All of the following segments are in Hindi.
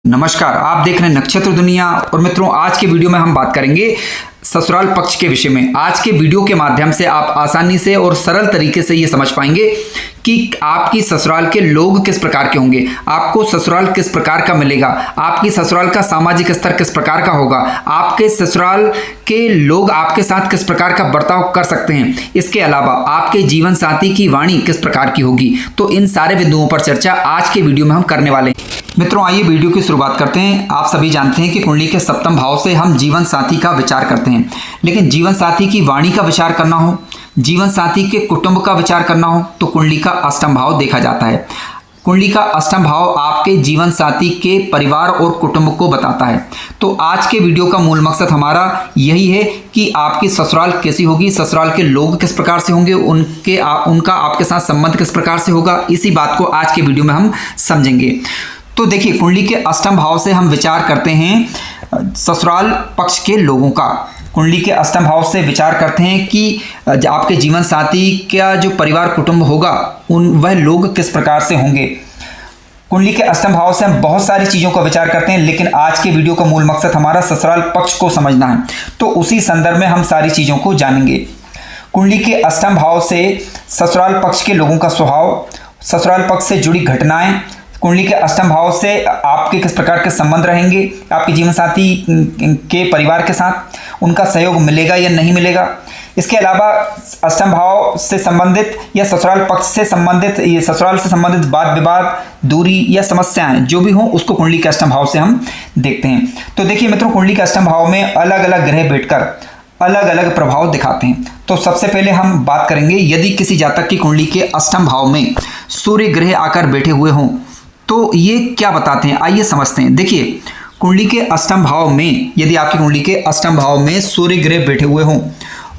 नमस्कार, आप देख रहे हैं नक्षत्र दुनिया। और मित्रों, आज के वीडियो में हम बात करेंगे ससुराल पक्ष के विषय में। आज के वीडियो के माध्यम से आप आसानी से और सरल तरीके से ये समझ पाएंगे कि आपकी ससुराल के लोग किस प्रकार के होंगे, आपको ससुराल किस प्रकार का मिलेगा, आपकी ससुराल का सामाजिक स्तर किस प्रकार का होगा, आपके ससुराल के लोग आपके साथ किस प्रकार का बर्ताव कर सकते हैं। इसके अलावा आपके जीवन साथी की वाणी किस प्रकार की होगी। तो इन सारे बिंदुओं पर चर्चा आज के वीडियो में हम करने वाले हैं। मित्रों, आइए वीडियो की शुरुआत करते हैं। आप सभी जानते हैं कि कुंडली के सप्तम भाव से हम जीवन साथी का विचार करते हैं, लेकिन जीवन साथी की वाणी का विचार करना हो, जीवन साथी के कुटुंब का विचार करना हो तो कुंडली का अष्टम भाव देखा जाता है। कुंडली का अष्टम भाव आपके जीवन साथी के परिवार और कुटुंब को बताता है। तो आज के वीडियो का मूल मकसद हमारा यही है कि आपकी ससुराल कैसी होगी, ससुराल के लोग किस प्रकार से होंगे, उनका आपके साथ संबंध किस प्रकार से होगा। इसी बात को आज के वीडियो में हम समझेंगे। तो देखिए, कुंडली के अष्टम भाव से हम विचार करते हैं ससुराल पक्ष के लोगों का। कुंडली के अष्टम भाव से विचार करते हैं कि आपके जीवन साथी का जो परिवार कुटुंब होगा वह लोग किस प्रकार से होंगे। कुंडली के अष्टम भाव से हम बहुत सारी चीज़ों का विचार करते हैं, लेकिन आज के वीडियो का मूल मकसद हमारा ससुराल पक्ष को समझना है। तो उसी संदर्भ में हम सारी चीज़ों को जानेंगे। कुंडली के अष्टम भाव से ससुराल पक्ष के लोगों का स्वभाव, ससुराल पक्ष से जुड़ी घटनाएं, कुंडली के अष्टम भाव से आपके किस प्रकार के संबंध रहेंगे, आपके जीवन साथी के परिवार के साथ उनका सहयोग मिलेगा या नहीं मिलेगा। इसके अलावा अष्टम भाव से संबंधित या ससुराल पक्ष से संबंधित, ये ससुराल से संबंधित वाद विवाद, दूरी या समस्याएं जो भी हों उसको कुंडली के अष्टम भाव से हम देखते हैं। तो देखिए मित्रों, कुंडली के अष्टम भाव में अलग अलग ग्रह बैठकर अलग अलग प्रभाव दिखाते हैं। तो सबसे पहले हम बात करेंगे, यदि किसी जातक की कुंडली के अष्टम भाव में सूर्य ग्रह आकर बैठे हुए हों तो ये क्या बताते हैं, आइए समझते हैं। देखिए, कुंडली के अष्टम भाव में यदि आपकी कुंडली के अष्टम भाव में सूर्य ग्रह बैठे हुए हों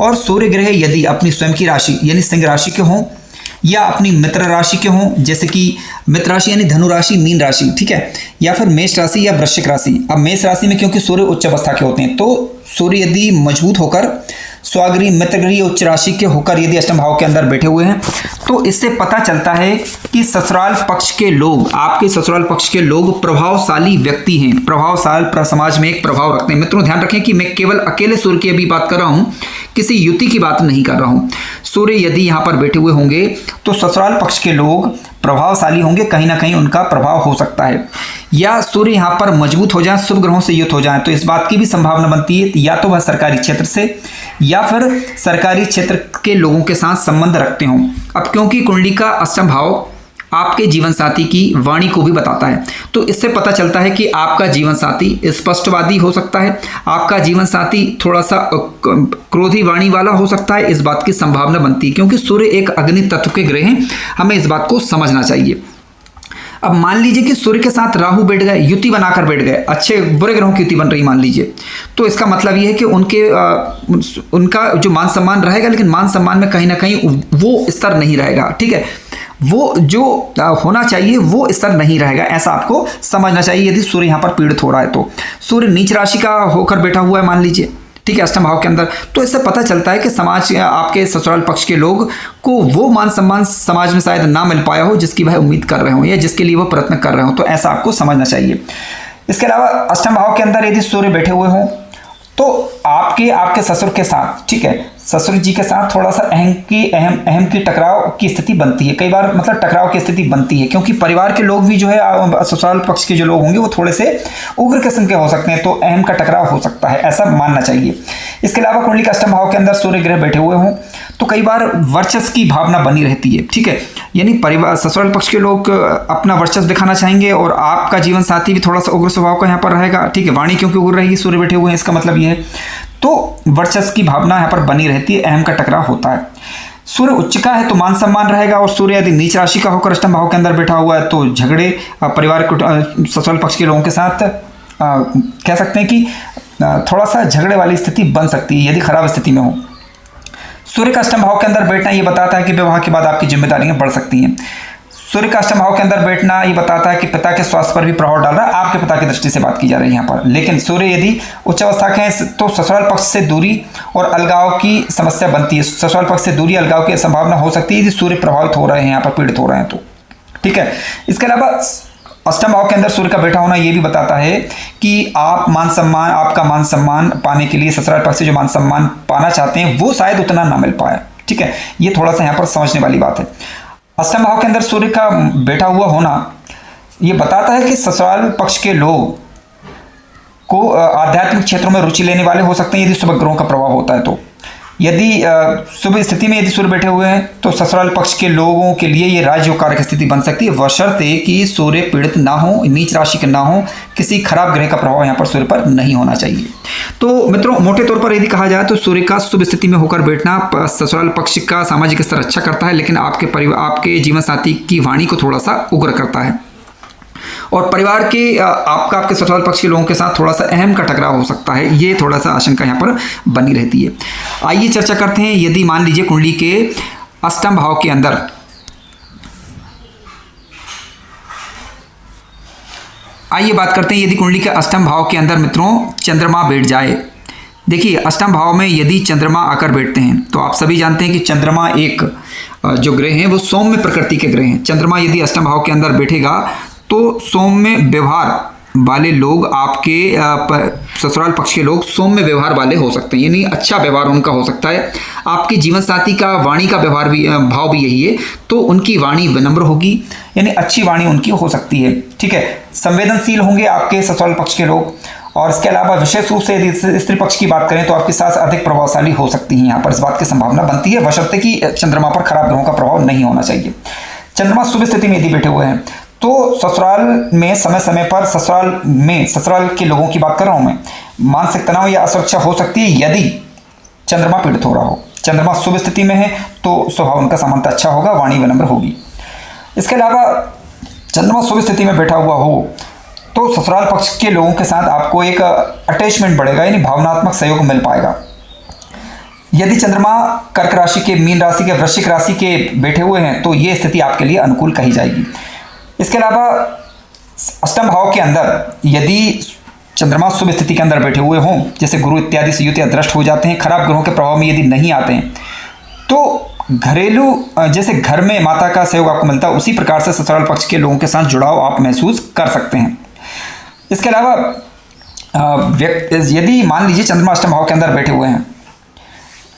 और सूर्य ग्रह यदि अपनी स्वयं की राशि यानी सिंह राशि के हों या अपनी मित्र राशि के हों, जैसे कि मित्र राशि यानी धनु राशि, मीन राशि, ठीक है, या फिर मेष राशि या वृश्चिक राशि। अब मेष राशि में क्योंकि सूर्य उच्च अवस्था के होते हैं, तो सूर्य यदि मजबूत होकर स्वागृह, मित्रगृह, उच्च राशि के होकर यदि अष्टम भाव के अंदर बैठे हुए हैं तो इससे पता चलता है कि ससुराल पक्ष के लोग, आपके ससुराल पक्ष के लोग प्रभावशाली व्यक्ति हैं, प्रभावशाली समाज में एक प्रभाव रखते हैं। मित्रों, ध्यान रखें कि मैं केवल अकेले सूर्य की अभी बात कर रहा हूं, किसी युति की बात नहीं कर रहा हूं। सूर्य यदि यहां पर बैठे हुए होंगे तो ससुराल पक्ष के लोग प्रभावशाली होंगे, कहीं ना कहीं उनका प्रभाव हो सकता है। या सूर्य यहाँ पर मजबूत हो जाए, शुभ ग्रहों से युक्त हो जाए, तो इस बात की भी संभावना बनती है या तो वह सरकारी क्षेत्र से या फिर सरकारी क्षेत्र के लोगों के साथ संबंध रखते हों। अब क्योंकि कुंडली का अष्टम भाव आपके जीवन साथी की वाणी को भी बताता है, तो इससे पता चलता है कि आपका जीवन साथी स्पष्टवादी हो सकता है, आपका जीवन साथी थोड़ा सा क्रोधी वाणी वाला हो सकता है। इस बात की संभावना बनती है क्योंकि सूर्य एक अग्नि तत्व के ग्रह हैं, हमें इस बात को समझना चाहिए। अब मान लीजिए कि सूर्य के साथ राहु बैठ गए, युति बनाकर बैठ गए, अच्छे बुरे ग्रहों की युति बन रही मान लीजिए, तो इसका मतलब ये है कि उनका जो मान सम्मान रहेगा, लेकिन मान सम्मान में कहीं ना कहीं वो स्तर नहीं रहेगा, ठीक है, वो जो होना चाहिए वो स्तर नहीं रहेगा, ऐसा आपको समझना चाहिए। यदि सूर्य यहाँ पर पीड़ित हो रहा है तो सूर्य नीच राशि का होकर बैठा हुआ है मान लीजिए, ठीक है, अष्टम भाव के अंदर, तो इससे पता चलता है कि समाज, आपके ससुराल पक्ष के लोग को वो मान सम्मान समाज में शायद ना मिल पाया हो जिसकी वह उम्मीद कर रहे हो या जिसके लिए वो प्रयत्न कर रहे हो, तो ऐसा आपको समझना चाहिए। इसके अलावा अष्टम भाव के अंदर यदि सूर्य बैठे हुए हों तो आपके ससुर के साथ, ठीक है, ससुर जी के साथ थोड़ा सा अहम की टकराव की स्थिति बनती है। कई बार मतलब टकराव की स्थिति बनती है क्योंकि परिवार के लोग भी जो है, ससुराल पक्ष के जो लोग होंगे वो थोड़े से उग्र किस्म के हो सकते हैं, तो अहम का टकराव हो सकता है, ऐसा मानना चाहिए। इसके अलावा कुंडली के अष्टम भाव के अंदर सूर्य ग्रह बैठे हुए हों तो कई बार वर्चस्व की भावना बनी रहती है, ठीक है, यानी परिवार, ससुराल पक्ष के लोग अपना वर्चस्व दिखाना चाहेंगे और आपका जीवन साथी भी थोड़ा सा उग्र स्वभाव का यहाँ पर रहेगा, ठीक है, वाणी क्योंकि उग्र रहेगी, सूर्य बैठे हुए हैं, इसका मतलब ये है, तो वर्चस्व की भावना यहाँ पर बनी रहती है, अहम का टकराव होता है। सूर्य उच्च का है तो मान सम्मान रहेगा, और सूर्य यदि नीच राशि का होकर अष्टम भाव के अंदर बैठा हुआ है तो झगड़े परिवार ससुराल पक्ष के लोगों के साथ कह सकते हैं कि थोड़ा सा झगड़े वाली स्थिति बन सकती है यदि खराब स्थिति में हो। सूर्य का अष्टम भाव के अंदर बैठना ये बताता है कि विवाह के बाद आपकी जिम्मेदारियां बढ़ सकती हैं। सूर्य का अष्टम भाव के अंदर बैठना ये बताता है कि पिता के स्वास्थ्य पर भी प्रभाव डाल रहा है, आपके पिता की दृष्टि से बात की जा रही है यहाँ पर। लेकिन सूर्य यदि उच्च अवस्था के हैं तो ससुराल पक्ष से दूरी और अलगाव की समस्या बनती है, ससुराल पक्ष से दूरी अलगाव की संभावना हो सकती है यदि सूर्य प्रभावित हो रहे हैं, यहाँ पर पीड़ित हो रहे हैं तो, ठीक है। इसके अलावा अष्टम भाव के अंदर सूर्य का बैठा होना ये भी बताता है कि आप आपका मान सम्मान पाने के लिए ससुराल पक्ष से जो मान सम्मान पाना चाहते हैं वो शायद उतना ना मिल पाए। ठीक है, ये थोड़ा सा यहाँ पर समझने वाली बात है। अष्टम भाव के अंदर सूर्य का बैठा हुआ होना ये बताता है कि ससुराल पक्ष के लोग को आध्यात्मिक क्षेत्रों में रुचि लेने वाले हो सकते हैं यदि शुभ ग्रहों का प्रभाव होता है तो। यदि शुभ स्थिति में यदि सूर्य बैठे हुए हैं तो ससुराल पक्ष के लोगों के लिए ये राजयोग कारक स्थिति बन सकती है, बशर्ते कि सूर्य पीड़ित ना हो, नीच राशि के ना हो, किसी खराब ग्रह का प्रभाव यहाँ पर सूर्य पर नहीं होना चाहिए। तो मित्रों, मोटे तौर पर यदि कहा जाए तो सूर्य का शुभ स्थिति में होकर बैठना ससुराल पक्ष का सामाजिक स्तर अच्छा करता है, लेकिन आपके जीवन साथी की वाणी को थोड़ा सा उग्र करता है और परिवार के आपके ससुराल पक्ष के लोगों के साथ थोड़ा सा अहम का टकराव हो सकता है। ये थोड़ा सा आशंका यहाँ पर बनी रहती है। आइए चर्चा करते हैं, यदि मान लीजिए कुंडली के अष्टम भाव के अंदर आइए बात करते हैं, यदि कुंडली के अष्टम भाव के अंदर मित्रों चंद्रमा बैठ जाए। देखिए, अष्टम भाव में यदि चंद्रमा आकर बैठते हैं तो आप सभी जानते हैं कि चंद्रमा एक जो ग्रह हैं वो सौम्य प्रकृति के ग्रह हैं। चंद्रमा यदि अष्टम भाव के अंदर बैठेगा तो सौम्य व्यवहार वाले लोग, आपके ससुराल पक्ष के लोग सौम्य व्यवहार वाले हो सकते हैं, यानी अच्छा व्यवहार उनका हो सकता है। आपके जीवन साथी का वाणी का व्यवहार भी भाव भी यही है, तो उनकी वाणी विनम्र होगी, यानी अच्छी वाणी उनकी हो सकती है। ठीक है, संवेदनशील होंगे आपके ससुराल पक्ष के लोग। और इसके अलावा विशेष रूप से यदि स्त्री पक्ष की बात करें तो आपकी सास अधिक प्रभावशाली हो सकती है, यहाँ पर इस बात की संभावना बनती है, बशर्ते कि चंद्रमा पर खराब ग्रहों का प्रभाव नहीं होना चाहिए। चंद्रमा शुभ स्थिति में यदि बैठे हुए हैं तो ससुराल में समय समय पर ससुराल के लोगों की बात कर रहा हूं मैं, मानसिक तनाव या असुरक्षा हो सकती है यदि चंद्रमा पीड़ित हो रहा हो। चंद्रमा शुभ स्थिति में है तो स्वभाव उनका सामान्यतः अच्छा होगा, वाणी विनम्र होगी। इसके अलावा चंद्रमा शुभ स्थिति में बैठा हुआ हो तो ससुराल पक्ष के लोगों के साथ आपको एक अटैचमेंट बढ़ेगा, यानी भावनात्मक सहयोग मिल पाएगा। यदि चंद्रमा कर्क राशि के, मीन राशि के, वृश्चिक राशि के बैठे हुए हैं तो ये स्थिति आपके लिए अनुकूल कही जाएगी। इसके अलावा अष्टम भाव के अंदर यदि चंद्रमा शुभ स्थिति के अंदर बैठे हुए हों, जैसे गुरु इत्यादि से युत या दृष्ट हो जाते हैं, खराब ग्रहों के प्रभाव में यदि नहीं आते हैं, तो घरेलू जैसे घर में माता का सहयोग आपको मिलता है, उसी प्रकार से ससुराल पक्ष के लोगों के साथ जुड़ाव आप महसूस कर सकते हैं। इसके अलावा यदि मान लीजिए चंद्रमा अष्टम भाव के अंदर बैठे हुए हैं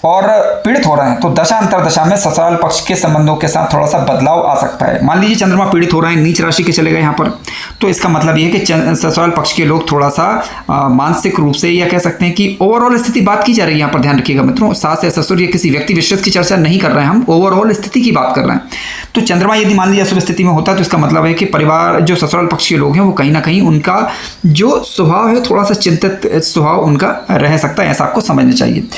और पीड़ित हो रहे हैं तो दशा अंतरदशा में ससुराल पक्ष के संबंधों के साथ थोड़ा सा बदलाव आ सकता है। मान लीजिए चंद्रमा पीड़ित हो रहे हैं, नीच राशि के चले गए यहाँ पर, तो इसका मतलब ये है कि ससुराल पक्ष के लोग थोड़ा सा मानसिक रूप से, या कह सकते हैं कि ओवरऑल स्थिति बात की जा रही है, यहाँ पर ध्यान रखिएगा मित्रों, सास या ससुर या किसी व्यक्ति विशेष की चर्चा नहीं कर रहे हैं, हम ओवरऑल स्थिति की बात कर रहे हैं। तो चंद्रमा यदि मान लीजिए शुभ स्थिति में होता है तो इसका मतलब है कि परिवार, जो ससुराल पक्ष के लोग हैं, वो कहीं ना कहीं उनका जो स्वभाव है थोड़ा सा चिंतित स्वभाव उनका रह सकता है, ऐसा आपको समझना चाहिए।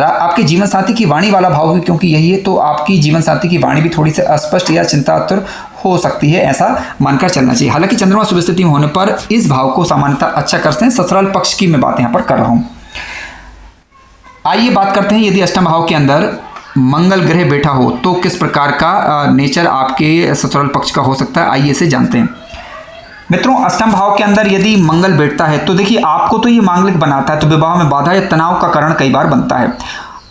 आपके जीवन साथी की वाणी वाला भाव भी क्योंकि यही है, तो आपकी जीवन साथी की वाणी भी थोड़ी सी अस्पष्ट या चिंतातुर हो सकती है, ऐसा मानकर चलना चाहिए। हालांकि चंद्रमा शुभ स्थिति में होने पर इस भाव को सामान्यतः अच्छा करते हैं। ससुराल पक्ष की मैं बात यहाँ पर कर रहा हूं। आइए बात करते हैं, यदि अष्टम भाव के अंदर मंगल ग्रह बैठा हो तो किस प्रकार का नेचर आपके ससुराल पक्ष का हो सकता है, आइए इसे जानते हैं। मित्रों, अष्टम भाव के अंदर यदि मंगल बैठता है तो देखिए, आपको तो ये मांगलिक बनाता है, तो विवाह में बाधा या तनाव का कारण कई बार बनता है।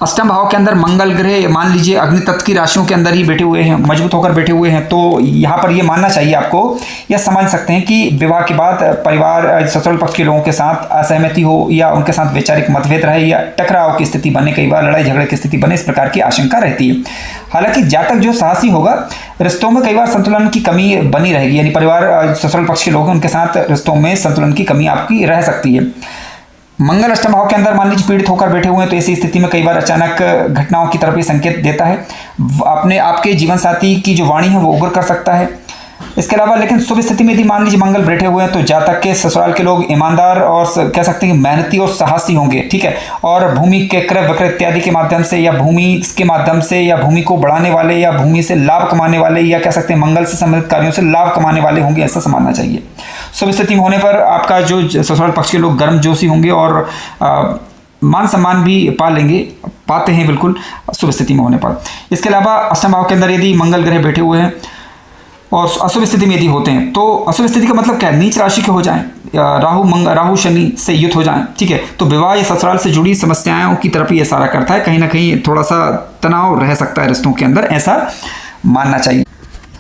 अष्टम भाव के अंदर मंगल ग्रह मान लीजिए अग्नि तत्व की राशियों के अंदर ही बैठे हुए हैं, मजबूत होकर बैठे हुए हैं, तो यहाँ पर ये मानना चाहिए आपको, या समझ सकते हैं कि विवाह के बाद परिवार, ससुराल पक्ष के लोगों के साथ असहमति हो या उनके साथ वैचारिक मतभेद रहे या टकराव की स्थिति बने, कई बार लड़ाई झगड़े की स्थिति बने, इस प्रकार की आशंका रहती है। हालांकि जातक जो साहसी होगा, रिश्तों में कई बार संतुलन की कमी बनी रहेगी, यानी परिवार, ससुराल पक्ष के लोग हैं, उनके साथ रिश्तों में संतुलन की कमी आपकी रह सकती है। मंगल अष्टम भाव के अंदर मान लीजिए पीड़ित होकर बैठे हुए हैं तो ऐसी स्थिति में कई बार अचानक घटनाओं की तरफ ये संकेत देता है। आपके जीवन साथी की जो वाणी है वो उग्र कर सकता है। इसके अलावा लेकिन शुभ स्थिति में यदि मान लीजिए मंगल बैठे हुए हैं तो जातक के ससुराल के लोग ईमानदार और कह सकते हैं मेहनती और साहसी होंगे, ठीक है, और भूमि के क्रय विक्रय इत्यादि के माध्यम से या भूमि के माध्यम से या भूमि को बढ़ाने वाले या भूमि से लाभ कमाने वाले या कह सकते हैं मंगल से संबंधित कार्यों से लाभ कमाने वाले होंगे, ऐसा समझना चाहिए। शुभ स्थिति में होने पर आपका जो ससुराल पक्ष के लोग गर्मजोशी होंगे और मान सम्मान भी पाते हैं बिल्कुल शुभ स्थिति में होने पर। इसके अलावा अष्टम भाव के अंदर यदि मंगल ग्रह बैठे हुए हैं और अशुभ स्थिति में यदि होते हैं तो अशुभ स्थिति का मतलब क्या है, नीच राशि के हो जाएं, राहु शनि से युत हो जाएं, ठीक है, तो विवाह या ससुराल से जुड़ी समस्याओं की तरफ ये इशारा करता है, कहीं ना कहीं थोड़ा सा तनाव रह सकता है रिश्तों के अंदर, ऐसा मानना चाहिए।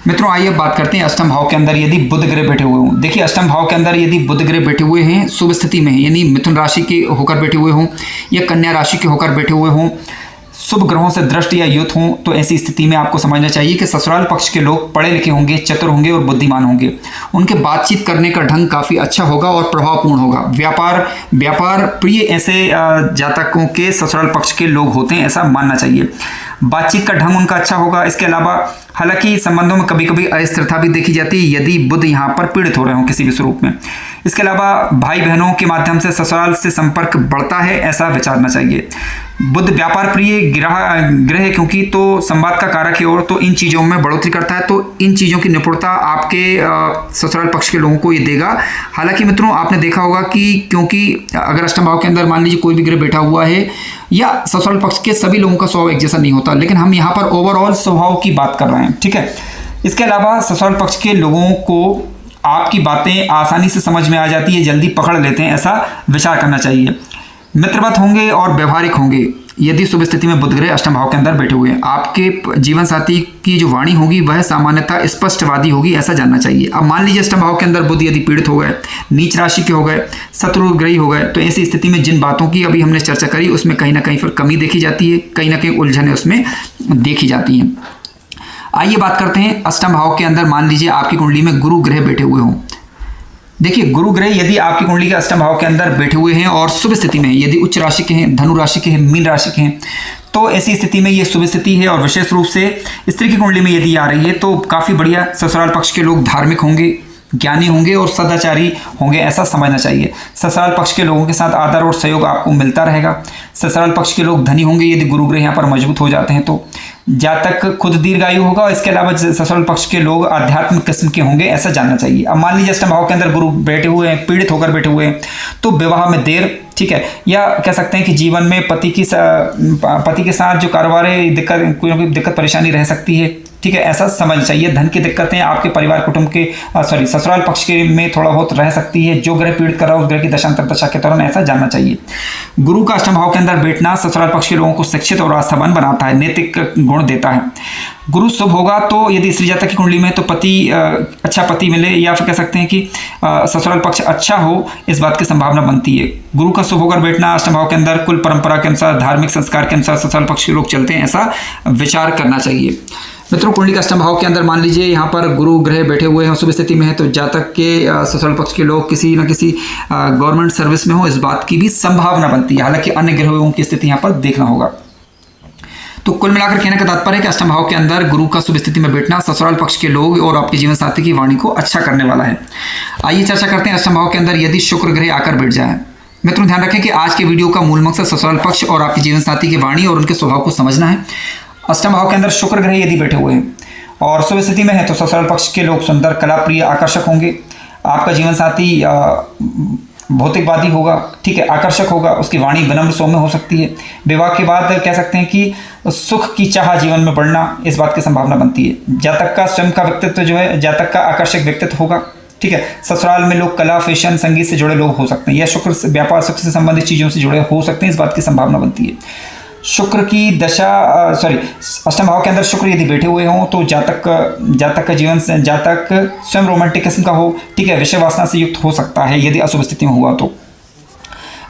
मित्रों आइए अब बात करते हैं अष्टम भाव के अंदर यदि बुध ग्रह बैठे हुए हों। देखिए अष्टम भाव के अंदर यदि बुध ग्रह बैठे हुए हैं शुभ स्थिति में, यानी मिथुन राशि के होकर बैठे हुए हों या कन्या राशि के होकर बैठे हुए हों, शुभ ग्रहों से दृष्टि या युत हों, तो ऐसी स्थिति में आपको समझना चाहिए कि ससुराल पक्ष के लोग पढ़े लिखे होंगे, चतुर होंगे और बुद्धिमान होंगे। उनके बातचीत करने का ढंग काफ़ी अच्छा होगा और प्रभावपूर्ण होगा। व्यापार प्रिय ऐसे जातकों के ससुराल पक्ष के लोग होते हैं, ऐसा मानना चाहिए। बातचीत का ढंग उनका अच्छा होगा। इसके अलावा हालांकि संबंधों में कभी कभी अस्थिरता भी देखी जाती है यदि बुध यहाँ पर पीड़ित हो रहे हों किसी भी स्वरूप में। इसके अलावा भाई बहनों के माध्यम से ससुराल से संपर्क बढ़ता है, ऐसा विचारना चाहिए। बुध व्यापार प्रिय ग्रह है क्योंकि तो संवाद का कारक है और तो इन चीज़ों में बढ़ोतरी करता है, तो इन चीज़ों की निपुणता आपके ससुराल पक्ष के लोगों को ये देगा। हालांकि मित्रों आपने देखा होगा कि क्योंकि अगर अष्टम भाव के अंदर मान लीजिए कोई भी ग्रह बैठा हुआ है या ससुराल पक्ष के सभी लोगों का स्वभाव एक जैसा नहीं होता, लेकिन हम यहाँ पर ओवरऑल स्वभाव की बात कर रहे हैं, ठीक है। इसके अलावा ससुराल पक्ष के लोगों को आपकी बातें आसानी से समझ में आ जाती है, जल्दी पकड़ लेते हैं, ऐसा विचार करना चाहिए। मित्रवत होंगे और व्यवहारिक होंगे यदि शुभ स्थिति में बुध ग्रह अष्टम भाव के अंदर बैठे हुए हैं। आपके जीवन साथी की जो वाणी होगी वह सामान्यतः स्पष्टवादी होगी, ऐसा जानना चाहिए। अब मान लीजिए अष्टम भाव के अंदर बुध यदि पीड़ित हो गए, नीच राशि के हो गए, शत्रुग्रही हो गए, तो ऐसी स्थिति में जिन बातों की अभी हमने चर्चा करी उसमें कहीं ना कहीं फिर कमी देखी जाती है, कहीं ना कहीं उलझने उसमें देखी जाती हैं। आइए बात करते हैं अष्टम भाव के अंदर मान लीजिए आपकी कुंडली में गुरु ग्रह बैठे हुए हों। देखिए गुरु ग्रह यदि आपकी कुंडली के अष्टम भाव के अंदर बैठे हुए हैं और शुभ स्थिति में, यदि उच्च राशि के हैं, धनु राशि के हैं, मीन राशि के हैं, तो ऐसी स्थिति में ये शुभ स्थिति है। और विशेष रूप से स्त्री की कुंडली में यदि आ रही है तो काफ़ी बढ़िया ससुराल पक्ष के लोग धार्मिक होंगे, ज्ञानी होंगे और सदाचारी होंगे, ऐसा समझना चाहिए। ससुराल पक्ष के लोगों के साथ आदर और सहयोग आपको मिलता रहेगा। ससुराल पक्ष के लोग धनी होंगे यदि गुरु ग्रह यहाँ पर मजबूत हो जाते हैं तो। जातक खुद दीर्घायु होगा और इसके अलावा ससुराल पक्ष के लोग आध्यात्मिक किस्म के होंगे, ऐसा जानना चाहिए। अब मान लीजिए अष्टम भाव के अंदर गुरु बैठे हुए हैं, पीड़ित होकर बैठे हुए हैं, तो विवाह में देर, ठीक है, या कह सकते हैं कि जीवन में पति के साथ जो कारोबार है कोई ना कोई दिक्कत परेशानी रह सकती है, ठीक है, ऐसा समझना चाहिए। धन की दिक्कतें आपके परिवार कुटुंब के ससुराल पक्ष के में थोड़ा बहुत रह सकती है। जो ग्रह पीड़ित कर रहा है उस ग्रह की दशांतर दशा के दौरान ऐसा जानना चाहिए। गुरु का अष्टम भाव के अंदर बैठना ससुराल पक्ष के लोगों को शिक्षित और आस्थावान बनाता है, नैतिक गुण देता है। गुरु शुभ होगा तो यदि स्त्री जातक की कुंडली में तो अच्छा पति मिले, या फिर कह सकते हैं कि ससुराल पक्ष अच्छा हो, इस बात की संभावना बनती है। गुरु का शुभ होकर बैठना अष्टम भाव के अंदर कुल परंपरा के अनुसार, धार्मिक संस्कार के अनुसार ससुराल पक्ष के लोग चलते हैं, ऐसा विचार करना चाहिए। मित्रों कुंडली का अष्टम भाव के अंदर मान लीजिए यहाँ पर गुरु ग्रह बैठे हुए हैं, शुभ स्थिति में है, तो जातक के ससुराल पक्ष के लोग किसी न किसी गवर्नमेंट सर्विस में हो, इस बात की भी संभावना बनती है। हालांकि अन्य ग्रहों की स्थिति यहाँ पर देखना होगा। तो कुल मिलाकर कहने का तात्पर्य है कि अष्टम भाव के अंदर गुरु का शुभ स्थिति में बैठना ससुराल पक्ष के लोग और आपके जीवन साथी की वाणी को अच्छा करने वाला है। आइए चर्चा करते हैं अष्टम भाव के अंदर यदि शुक्र ग्रह आकर बैठ जाए। मित्रों ध्यान रखें कि आज के वीडियो का मूल मकसद ससुराल पक्ष और आपके जीवन साथी की वाणी और उनके स्वभाव को समझना है। अष्टम भाव के अंदर शुक्र ग्रह यदि बैठे हुए हैं और शुभ स्थिति में है तो ससुराल पक्ष के लोग सुंदर, कला प्रिय, आकर्षक होंगे। आपका जीवन साथी भौतिकवादी होगा, ठीक है, आकर्षक होगा, उसकी वाणी विनम्र सौम्य हो सकती है। विवाह के बाद कह सकते हैं कि सुख की चाह जीवन में बढ़ना, इस बात की संभावना बनती है। जातक का स्वयं का व्यक्तित्व जो है, जातक का आकर्षक व्यक्तित्व होगा, ठीक है। ससुराल में लोग कला, फैशन, संगीत से जुड़े लोग हो सकते हैं, या शुक्र से व्यापार सुख से संबंधित चीज़ों से जुड़े हो सकते हैं, इस बात की संभावना बनती है। शुक्र की दशा अष्टम भाव के अंदर शुक्र यदि बैठे हुए हों तो जातक का जीवन जातक स्वयं रोमांटिक किस्म का हो, ठीक है, विषय वासना से युक्त हो सकता है यदि अशुभ स्थिति में हुआ तो।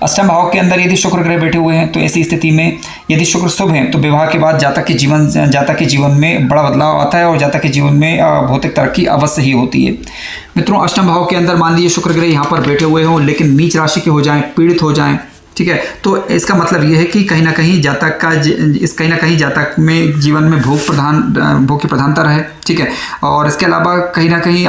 अष्टम भाव के अंदर यदि शुक्र ग्रह बैठे हुए हैं तो ऐसी स्थिति में यदि शुक्र शुभ है तो विवाह के बाद जातक के जीवन में बड़ा बदलाव आता है और जातक के जीवन में भौतिक तरक्की अवश्य ही होती है। मित्रों अष्टम भाव के अंदर मान लीजिए शुक्र ग्रह यहाँ पर बैठे हुए हों लेकिन नीच राशि के हो जाएं, पीड़ित हो जाएं, ठीक है, तो इसका मतलब ये है कि कहीं ना कहीं जातक में जीवन में भोग की प्रधानता रहे, ठीक है। और इसके अलावा कहीं ना कहीं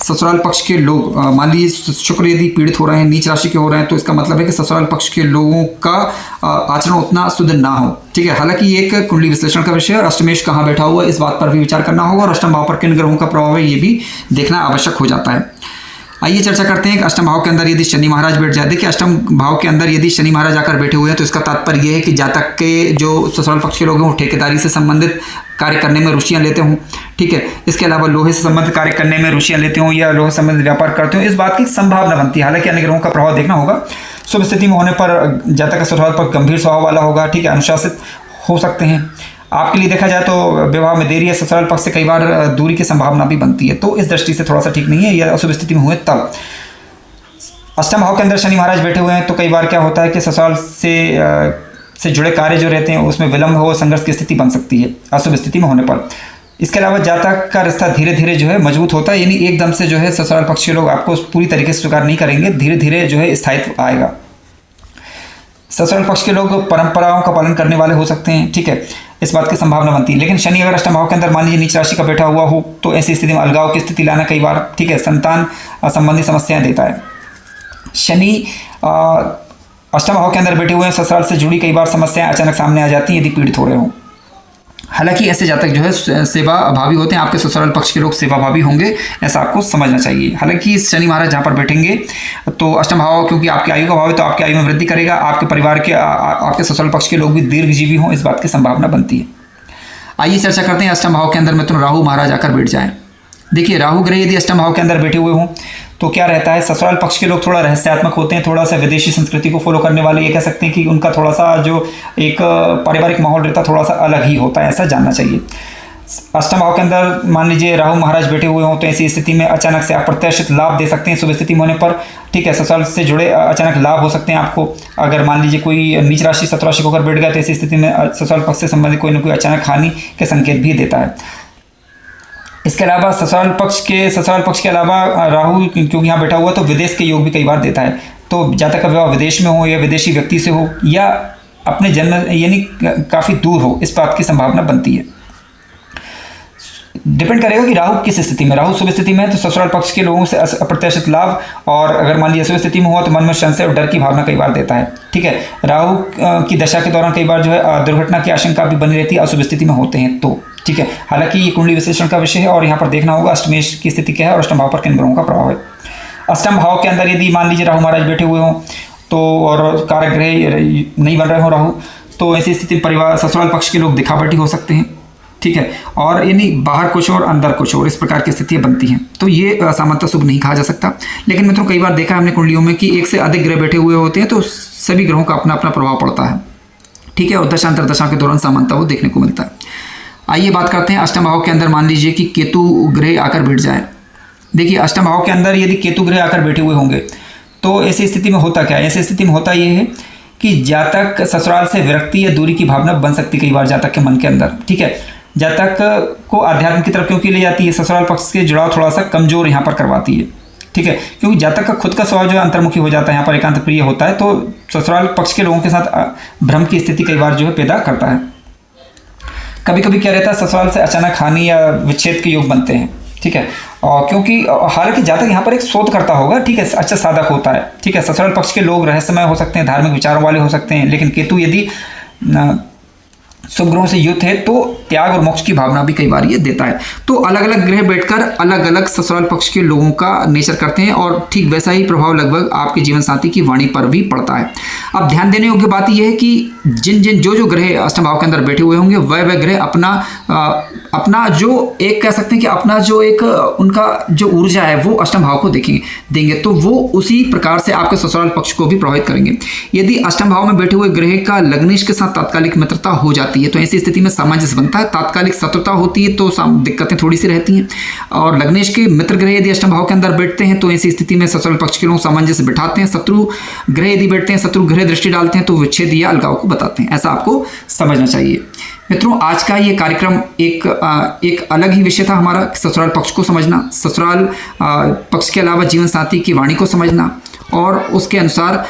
ससुराल पक्ष के लोग मान लीजिए शुक्र यदि पीड़ित हो रहे हैं, नीच राशि के हो रहे हैं, तो इसका मतलब है कि ससुराल पक्ष के लोगों का आचरण उतना शुद्ध ना हो, ठीक है। हालांकि ये एक कुंडली विश्लेषण का विषय है और अष्टमेश कहाँ बैठा हुआ है इस बात पर भी विचार करना होगा और अष्टम भाव पर किन ग्रहों का प्रभाव है ये भी देखना आवश्यक हो जाता है। आइए चर्चा करते हैं कि अष्टम भाव के अंदर यदि शनि महाराज बैठ जाए। देखिए अष्टम भाव के अंदर यदि शनि महाराज आकर बैठे हुए हैं तो इसका तात्पर्य यह है कि जातक के जो ससुराल पक्ष के लोग हैं वो ठेकेदारी से संबंधित कार्य करने में रुचियां लेते हों, ठीक है। इसके अलावा लोहे से संबंधित कार्य करने में रुचियां लेते हों या लोहे से संबंधित व्यापार करते हों, इस बात की संभावना बनती है। हालांकि अन्य ग्रहों का प्रभाव देखना होगा। शुभ स्थिति में होने पर जातक का ससुराल पक्ष गंभीर स्वभाव वाला होगा, ठीक है, अनुशासित हो सकते हैं। आपके लिए देखा जाए तो विवाह में देरी या ससुराल पक्ष से कई बार दूरी की संभावना भी बनती है, तो इस दृष्टि से थोड़ा सा ठीक नहीं है। यह अशुभ स्थिति में हुए तब। अष्टम भाव के अंदर शनि महाराज बैठे हुए हैं तो कई बार क्या होता है कि ससुराल से जुड़े कार्य जो रहते हैं उसमें विलंब हो, संघर्ष की स्थिति बन सकती है अशुभ स्थिति में होने पर। इसके अलावा जातक का रिश्ता धीरे धीरे जो है मजबूत होता है, यानी एकदम से जो है ससुराल पक्ष के लोग आपको पूरी तरीके से स्वीकार नहीं करेंगे, धीरे धीरे जो है स्थायित्व आएगा। ससुराल पक्ष के लोग परंपराओं का पालन करने वाले हो सकते हैं, ठीक है, इस बात की संभावना बनती है। लेकिन शनि अगर अष्टम भाव के अंदर मान लीजिए नीच राशि का बैठा हुआ हो तो ऐसी स्थिति में अलगाव की स्थिति लाना कई बार, ठीक है, संतान संबंधी समस्याएं देता है। शनि अष्टम भाव के अंदर बैठे हुए हैं, ससुराल से जुड़ी कई बार समस्याएं अचानक सामने आ जाती हैं यदि पीड़ित हो रहे हो। हालांकि ऐसे जातक जो है सेवा भावी होते हैं, आपके ससुराल पक्ष के लोग सेवा भावी होंगे, ऐसा आपको समझना चाहिए। हालांकि शनि महाराज जहाँ पर बैठेंगे तो अष्टम भाव क्योंकि आपकी आयु का भाव है तो आपकी आयु में वृद्धि करेगा, आपके परिवार के आपके ससुराल पक्ष के लोग भी दीर्घजीवी हों, इस बात की संभावना बनती है। आइए चर्चा करते हैं अष्टम भाव के अंदर मित्रों राहु महाराज आकर बैठ जाएं। देखिए राहु ग्रह यदि अष्टम भाव के अंदर बैठे हुए हों तो क्या रहता है, ससुराल पक्ष के लोग थोड़ा रहस्यात्मक होते हैं, थोड़ा सा विदेशी संस्कृति को फॉलो करने वाले, ये कह सकते हैं कि उनका थोड़ा सा जो एक पारिवारिक माहौल रहता है थोड़ा सा अलग ही होता है, ऐसा जानना चाहिए। अष्टम भाव के अंदर मान लीजिए राहु महाराज बैठे हुए हों तो ऐसी स्थिति में अचानक से अप्रत्याशित लाभ दे सकते हैं शुभ स्थिति में होने पर, ठीक है, ससुराल से जुड़े अचानक लाभ हो सकते हैं आपको। अगर मान लीजिए कोई नीच राशि शत्रु राशि होकर बैठ गया तो ऐसी स्थिति में ससुराल पक्ष से संबंधित कोई ना कोई अचानक हानि के संकेत भी देता है। इसके अलावा ससुराल पक्ष के अलावा राहु क्योंकि यहाँ बैठा हुआ तो विदेश के योग भी कई बार देता है, तो जातक का विवाह विदेश में हो या विदेशी व्यक्ति से हो या अपने जन्म यानी काफ़ी दूर हो, इस बात की संभावना बनती है। डिपेंड करेगा कि राहु किस स्थिति में, राहु शुभ स्थिति में है तो ससुराल पक्ष के लोगों से अप्रत्याशित लाभ, और अगर मान लीजिए अशुभ स्थिति में हुआ तो मन में संशय और डर की भावना कई बार देता है, ठीक है। राहु की दशा के दौरान कई बार जो है दुर्घटना की आशंका भी बनी रहती है अशुभ स्थिति में होते हैं तो, ठीक है। हालांकि ये कुंडली विश्लेषण का विषय है और यहाँ पर देखना होगा अष्टमेश की स्थिति क्या है और अष्टम भाव पर किन ग्रहों का प्रभाव है। अष्टम भाव के अंदर यदि मान लीजिए राहु महाराज बैठे हुए हों तो और कारक ग्रह नहीं बन रहे हो राहु, तो ऐसी स्थिति में परिवार ससुराल पक्ष के लोग दिखावटी हो सकते हैं, ठीक है, और यानी बाहर कुछ और अंदर कुछ और, इस प्रकार की स्थितियां बनती हैं, तो ये सामान्यतः शुभ नहीं कहा जा सकता। लेकिन मित्रों कई बार देखा है हमने कुंडलियों में कि एक से अधिक ग्रह बैठे हुए होते हैं तो सभी ग्रहों का अपना अपना प्रभाव पड़ता है, ठीक है, और दशांतर दशा के दौरान सामान्यतः वो देखने को मिलता है। आइए बात करते हैं अष्टम भाव के अंदर मान लीजिए कि केतु ग्रह आकर बैठ जाए। देखिए अष्टम भाव के अंदर यदि केतु ग्रह आकर बैठे हुए होंगे तो ऐसी स्थिति में होता क्या है, ऐसी स्थिति में होता ये है कि जातक ससुराल से विरक्ति या दूरी की भावना बन सकती कई बार जातक के मन के अंदर, ठीक है। जातक को अध्यात्म की तरफ क्योंकि ले जाती है, ससुराल पक्ष के जुड़ाव थोड़ा सा कमजोर यहाँ पर करवाती है, ठीक है, क्योंकि जातक का खुद का स्वभाव जो है अंतर्मुखी हो जाता है, यहाँ पर एकांत प्रिय होता है, तो ससुराल पक्ष के लोगों के साथ भ्रम की स्थिति कई बार जो है पैदा करता है। कभी कभी क्या रहता है ससुराल से अचानक हानि या विच्छेद के योग बनते हैं, ठीक है, और क्योंकि हालांकि जातक यहाँ पर एक शोध करता होगा, ठीक है, अच्छा साधक होता है, ठीक है, ससुराल पक्ष के लोग रहस्यमय हो सकते हैं, धार्मिक विचारों वाले हो सकते हैं, लेकिन केतु यदि शुभ ग्रहों से युक्त है तो त्याग और मोक्ष की भावना भी कई बार ये देता है। तो अलग अलग ग्रह बैठकर अलग अलग ससुराल पक्ष के लोगों का नेचर करते हैं और ठीक वैसा ही प्रभाव लगभग आपके जीवन साथी की वाणी पर भी पड़ता है। अब ध्यान देने योग्य बात यह है कि जो ग्रह अष्टम भाव के अंदर बैठे हुए होंगे वह ग्रह अपना जो एक कह सकते हैं कि अपना जो एक उनका जो ऊर्जा है वो अष्टम भाव को देंगे तो वो उसी प्रकार से आपके ससुराल पक्ष को भी प्रभावित करेंगे। यदि अष्टम भाव में बैठे हुए ग्रह का लग्नेश के साथ तात्कालिक मित्रता हो जाती है तो ऐसी स्थिति में सामंजस्य बनता है, तात्कालिक शत्रुता होती है तो दिक्कतें थोड़ी सी रहती हैं। और लग्नेश के मित्र ग्रह यदि अष्टम भाव के अंदर बैठते हैं तो ऐसी स्थिति में ससुराल पक्ष के लोग सामंजस्य बिठाते हैं। शत्रु ग्रह यदि बैठते हैं, शत्रु ग्रह दृष्टि डालते हैं तो विच्छेद या अलगाव को बताते हैं, ऐसा आपको समझना चाहिए। मित्रों आज का ये कार्यक्रम एक अलग ही विषय था हमारा, ससुराल पक्ष को समझना, ससुराल पक्ष के अलावा जीवन साथी की वाणी को समझना और उसके अनुसार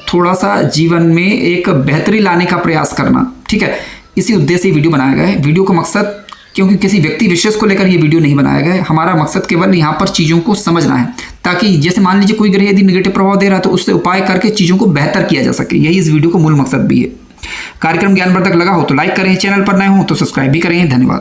थोड़ा सा जीवन में एक बेहतरी लाने का प्रयास करना, ठीक है। इसी उद्देश्य से वीडियो बनाया गया है। वीडियो का मकसद क्योंकि किसी व्यक्ति विशेष को लेकर ये वीडियो नहीं बनाया गया है, हमारा मकसद केवल यहाँ पर चीज़ों को समझना है ताकि जैसे मान लीजिए कोई ग्रह यदि निगेटिव प्रभाव दे रहा है तो उससे उपाय करके चीज़ों को बेहतर किया जा सके, यही इस वीडियो का मूल मकसद भी है। कार्यक्रम ज्ञानवर्धक लगा हो तो लाइक करें, चैनल पर नए हो तो सब्सक्राइब भी करें। धन्यवाद।